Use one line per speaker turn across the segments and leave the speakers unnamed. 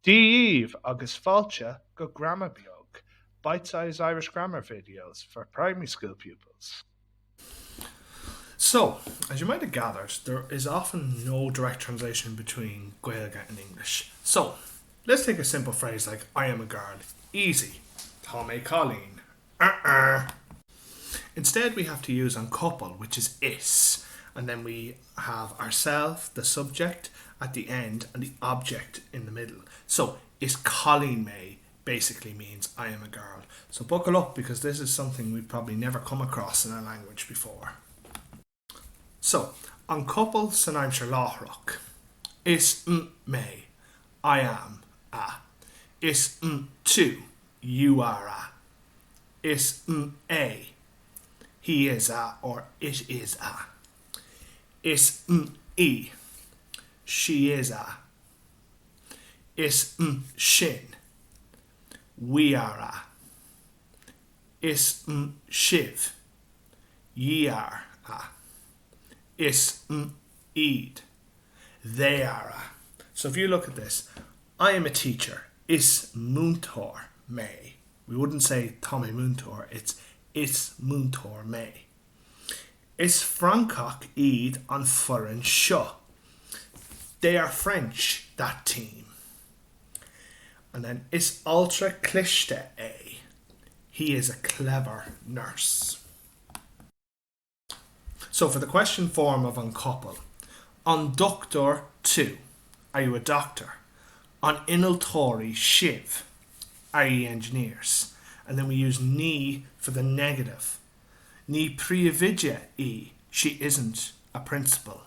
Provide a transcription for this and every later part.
Díomh agus fáilte go grammar beag, bite-sized Irish grammar videos for primary school pupils.
So, as you might have gathered, there is often no direct translation between Gaeilge and English. So, let's take a simple phrase like I am a girl. Easy. Tommy Colleen. Instead, we have to use an couple, which is is, and then we have ourself, the subject, at the end, and the object in the middle. So, is Colleen May basically means I am a girl. So buckle up because this is something we've probably never come across in our language before. So, an couple san aimsir láithreach. Is May, I am a. Is tú, you are a. Is a, he is a or it is a. Is e, she is a. Is sin, we are a. Is shiv, ye are a. Is eid, they are a. So if you look at this, I am a teacher. Is muntor me. We wouldn't say Tommy Muntor, it's Is muntor me. Is Francach Eid an foreign seo. They are French, that team. And then is ultra cliste a. He is a clever nurse. So for the question form of an couple, an doctor tú, are you a doctor? An inaltóirí shiv, are you engineers? And then we use ní for the negative. Ní príomhide í, she isn't a principal.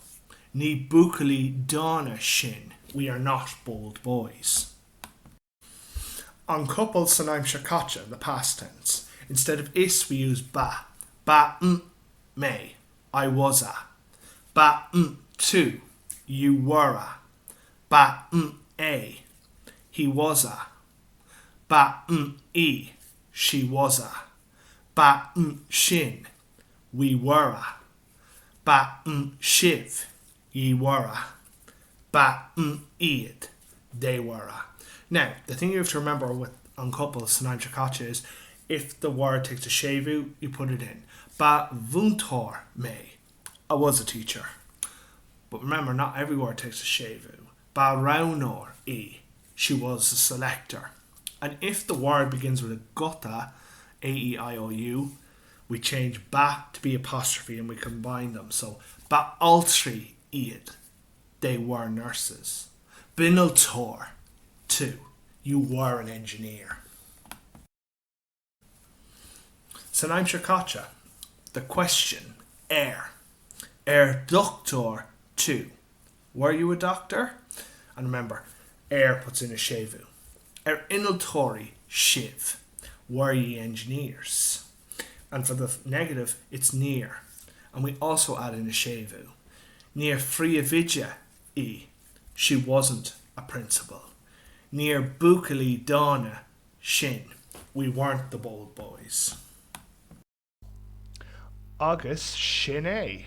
Ní buacailí dána sin, we are not bold boys. An couple san aimsir caite, the past tense. Instead of is, we use ba. Ba me, I was a. Ba tú, you were a. Ba a, he was a. Ba e, she was a. Ba sin, we were a. Ba shiv, ye were a. Ba iad, they were a. Now, the thing you have to remember with an couple san aimsir caite is if the word takes a shevu, you put it in. Ba vuntor me, I was a teacher. But remember, not every word takes a shevu. Ba raunor e, she was a selector. And if the word begins with a gutta, A-E-I-O-U, we change ba to be apostrophe and we combine them. So, ba altri iad, they were nurses. Binaltor, two, you were an engineer. San aimsir caite, the question, doctor tú, were you a doctor? And remember, puts in a shevu. Inaltóirí shiv, were ye engineers? And for the negative, it's near. And we also add in a shevu. Near príomhide í, she wasn't a principal. Near buacailí dána sin, we weren't the bold boys.
Agus sin é.